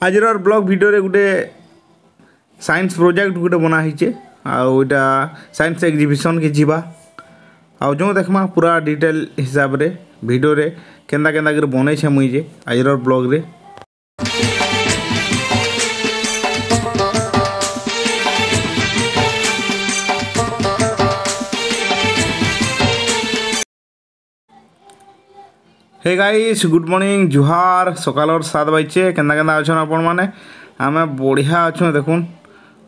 आज blog video रे गुटे science project गुटे बना होइछे आउटा साइंस एग्जीबिशन के जीवा आ जो देखमा पूरा डिटेल हिसाब रे वीडियो रे केंदा केंदा कर बनै छे मुई जे आज ब्लॉग रे। हे गाइस गुड मॉर्निंग जुहार सकाल 7 बजे केंदा केंदा अछन आपण माने आमे बढ़िया अछन देखुन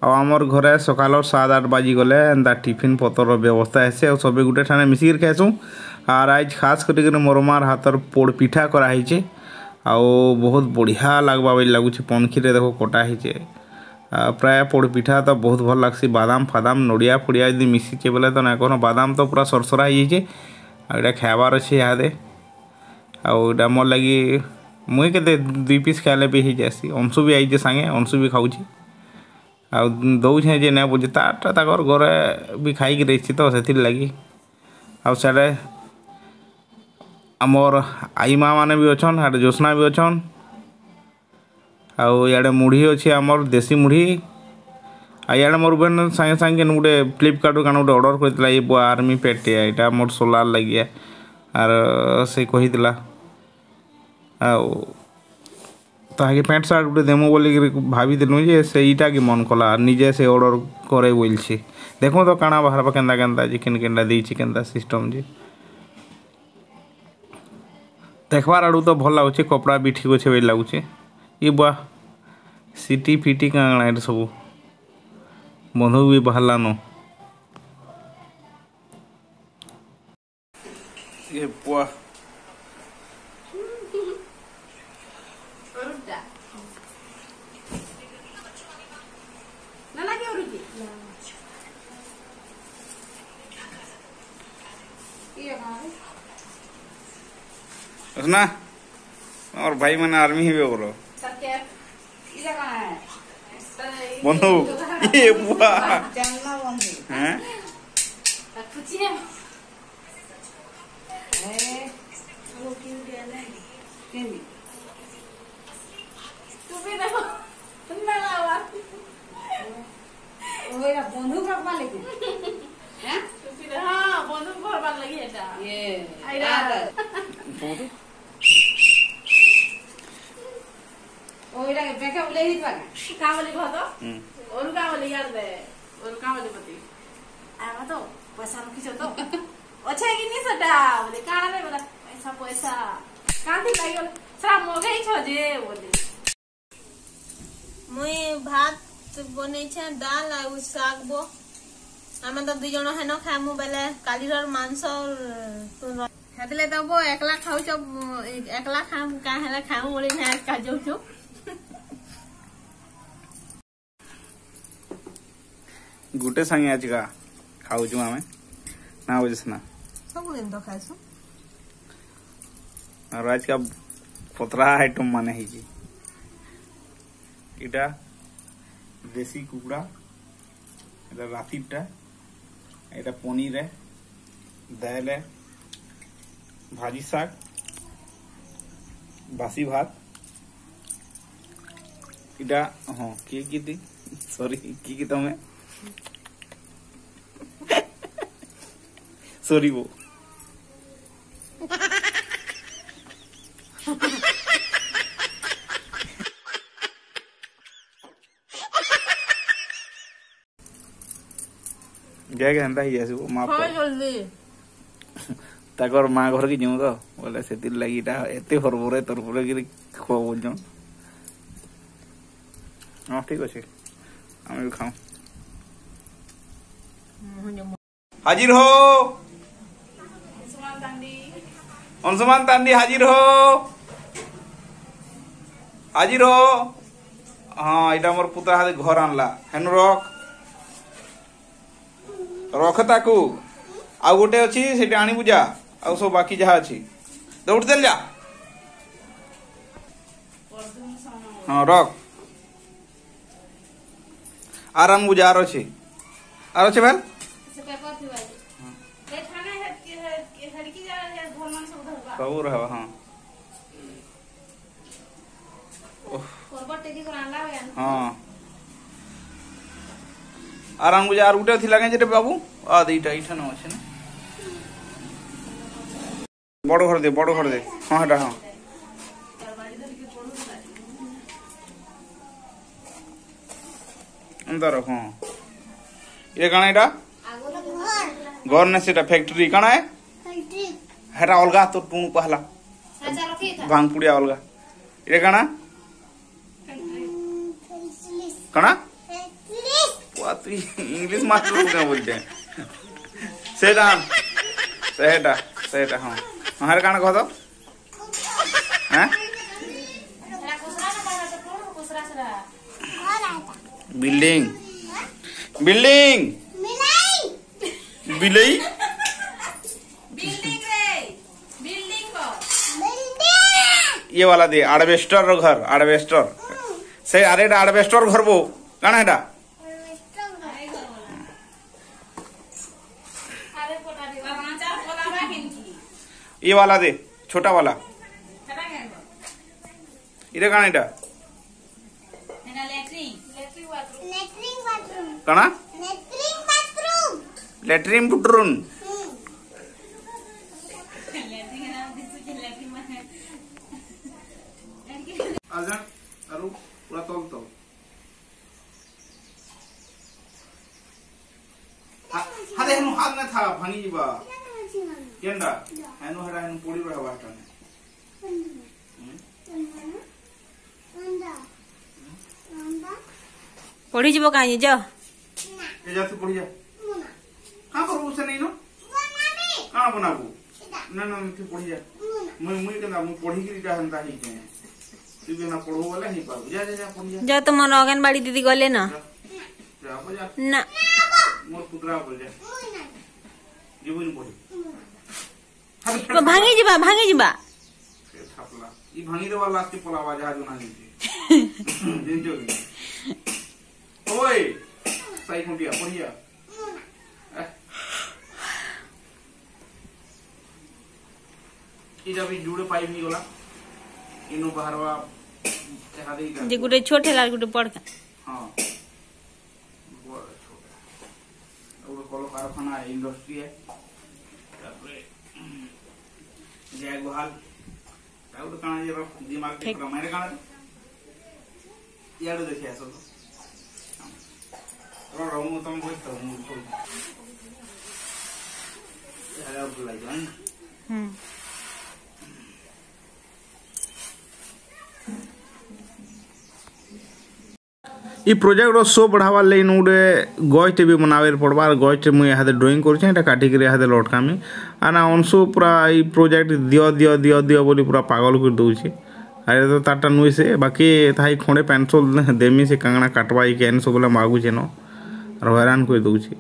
आमर घरे सकाल 7-8 बाजी गले एंदा टिफिन पतर व्यवस्था है से सब गुटे ठाने मिसिर खाइसु और आज खास कर मोरमार हाथर पोड़ पिठा कराई आ बहुत बढ़िया लगवा लगुच पनखी रे देखो कटा ही प्राय पोड़ पिठा तो बहुत भल लगसी बादाम फादाम नड़िया फड़िया यदि मिसिचे बोले तो ना कौन बादाम तो पूरा सरसरा हो जाए खाबार अच्छे इहादे आउटा मोर लगी मुई के 2 पीस खाले भी हो जासी अंशु भी आई सांगे अंशु भी खाऊँ आ दौछे जे ना बुझे तार घरे भी खाई रही तो से लगी आ साढ़े आमर आई माँ मैंने भी अच्छन हाड़े ज्योत्ना भी अच्छन आड़े मुढ़ी अच्छे आमर देसी मुढ़ी आड़े मोर बहन सागे सागे गोटे फ्लिपकार्ट कान गोटे ऑर्डर करता ये आर्मी पेटे यहाँ मोर सोलार लगे आर से कहीला ताकि पैंट सार्ट गोटे देमु बोलिक भाविलु जे से ईटा के मन कला निजे से ऑर्डर करे बोल देखो तो काना बाहर केंदा केंदा जे केन केंदा देछि केंदा सिस्टम जे देखबार आड़ू तो भल लगुचे कपड़ा भी ठीक अच्छे बोली लगुचे ये बुआ सिटी फिटी काଣା सब बंधु भी बाहरलान ये बुआ ना और भाई मैंने आर्मी ही बोलो बंधु ये बुआ हैं बंधु करवा लेके हैं हां बंधु करवा लगी एटा ये आइरा ओइरा के बेका उले ही बा का बोली भतो और का बोली यार दे और का बोली पति आ तो पैसा रखी छ तो अच्छा कि नहीं सटा बोले का रे बोला पैसा कांती लागल सारा मोगई छ जे बोले मुई भात बनै छ दाल आ साग बो आमे तो 2 जण हेनो खामु बेले कालीर मांस हेतले तो वो एकला खाउ छ एकला खाम का हेला खामु बोली ना का जो छु गुटे संगे आज का खाऊ छु आमे ना बुझस ना सब दिन तो खाइछु और आज का पतरा आइटम माने ही जी इटा देसी कुकड़ा এটা রাতিটা এটা পনির है दाल है भाजी शाक बासी भात इटा हाँ की थी सॉरी की तमें सॉरी वो क्या केनता ही आसो मां जल्दी ताकर मां घर की जाऊँ तो बोले से लगी एत हरबरे तरबरे कि खुआ बोल हाँ ठीक अच्छे आम भी खाऊ हाजिर हो अंशुमान तांडी हाजिर हो हाँ यहाँ मोर पुत्र हाथ घर आनला हेनु रख ताकू आ गोटे अच्छी से आनी बुझा आ सब बाकी जहाँ अच्छी दौड़ दे जा हाँ रख आराम बुझा आर अच्छे बैल सब रहा हाँ हाँ आर आम यार गुटे थिला के बाबू आ दीटा इठा न अच्छे ना बड़ घर दे हाँ हेटा हाँ अंदर हाँ ये काना एटा घर ने सेटा फैक्ट्री काना है हेटा अलगा तो टूण पहला भांग पुड़िया अलगा ये काना काना तू इंग्लिश मास्टर क्या बोलते हैं सेटा सेटा सेटा हाँ हाँ काना कह दो हैं बिल्डिंग बिल्डिंग बिलई ये वाला दे आडवेस्टर घर आडवेस्टर से अरे आडवेस्टर घर वो काना हेटा ये वाला दे छोटा वाला इधर काना एटा काना लैट्रिन बाथरूम आजा अरु पूरा तोल तो हाथे हनु हाथ में था भानी जीवा केंदा हनु हरा हनु पोड़ी रहा बाटा ने पढ़ी जीव कहीं जा ये जा तू पढ़ी जा कहां पर उसे नहीं नो कहां बनाबू ना ना तू पढ़ी जा मुई केंदा मु पढ़ी की रीटा हंता ही के तू भी ना पढ़ो वाला ही पाबू जा जा जा पढ़ी जा जा तुम अंगनबाड़ी दीदी गले ना जा जा ना मोर पुत्रा बोल जा जीवन पढ़ी तो भांगी जीवा छापला ई भांगी दे वाला के पलावा जहाज ना नीचे दिन जो ओए सही खुंटिया पढ़िया ई जब जुड़े पाइप नहीं गला इनो बाहरवा चहा दे का जे गुटे छोटे लाल गुटे बड़का हां बड़ छोटा और कलो कारखाना है इंडस्ट्री है तापरे जय गोहाल ताऊ तो काना जे दिमाग के क्रमाने काना यार देखिए ऐसा तो रहूं तुम कोई तो हूं तो यार बुलाई जान ई प्रोजेक्ट रो शो बढ़ावा ले नोडे गॉइट भी बनावे पड़बा गॉइट मुई हाते ड्राइंग करछे एटा काटी के हाते लटकामी आना अनसो पूरा ई प्रोजेक्ट दियो बोली पूरा पागल कर दउछि अरे तो ताटा नुई से बाकी थाई खंडे पेंसिल देमी से कांगना काटवाई केन सब बोला मागु जेनो और हैरान कर दउछि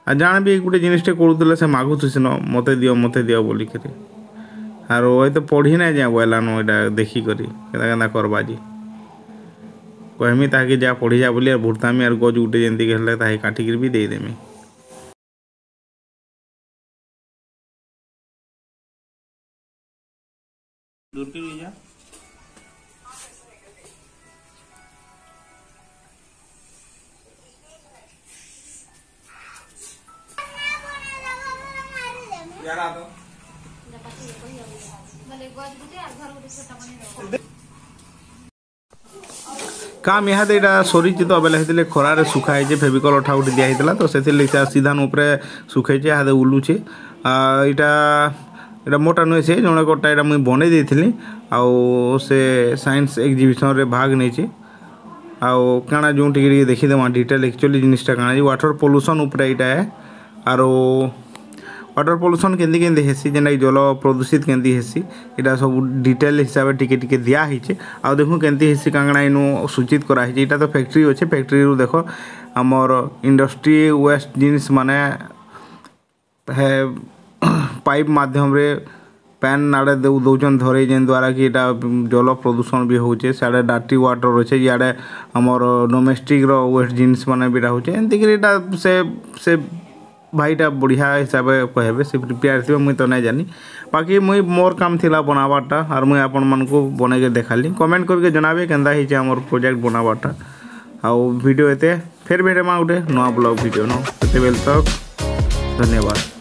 आ जान भी गुटे जिनिसटे करूतले से मागु तुसिनो मते दियो बोली करे आरो ओय तो पढ़ी ना जा बोलानो एटा देखि करी केदा केदा करबाजी कहमी ताकि जा पढ़ी जा बोली भुरतामी और गज गुटे जेंती हेले ताही काटिक भी दे देमी दूर के जा यार आ तो बोले गज गुटे और घर गुटे छोटा बने काम यहाँ एटा सरीचे तो बेले हेतिले खरारे सुखाई फेविकल अठा उठी दिया हेतिला तो सेथिले सीधा ऊपर सुखाई हाथे उलुचे एटा एटा मोटा नुहे से जड़े गोटा एटा मुई बने देथिली आउ से साइंस एग्जिबिशन रे भाग नहीं आउ काना जो टिके देखीदेमा डिटेल एक्चुअली जिनिसटा काना वाटर पोल्यूशन ऊपर एटा है आरो वाटर पोल्यूशन केंदी केंदी हेसी जेना जल प्रदूषित केंदी हेसी एटा सब डिटेल हिसाब से टिके टिके दिया हिचे आ देखो केंदी हेसी कांगणा इनु सूचित करा हिचे एटा तो फैक्ट्री अछि फैक्ट्री रु देखो हमर इंडस्ट्री वेस्ट जिनिस माने है पाइप माध्यम रे पैन नाड़े दौचन धरे जेन द्वारा कि एटा जल प्रदूषण भी होचे साडे डाटी वाटर होचे याडे हमर डोमेस्टिक रो वेस्ट जिनिस माने बिटा होचे एंती कि एटा से भाईटा बढ़िया हिसाब से कहबे से प्रिपेयर थी मुई तो नहीं जानी बाकी मुई मोर काम थिला बनाबाटा और मुई आपण मन को बने के देखाली कमेंट करके जनाबे केंदा हिचे हमर प्रोजेक्ट बनाबाटा आउ वीडियो एते फिर भेटे मा उठे नवा ब्लॉग वीडियो न तक धन्यवाद।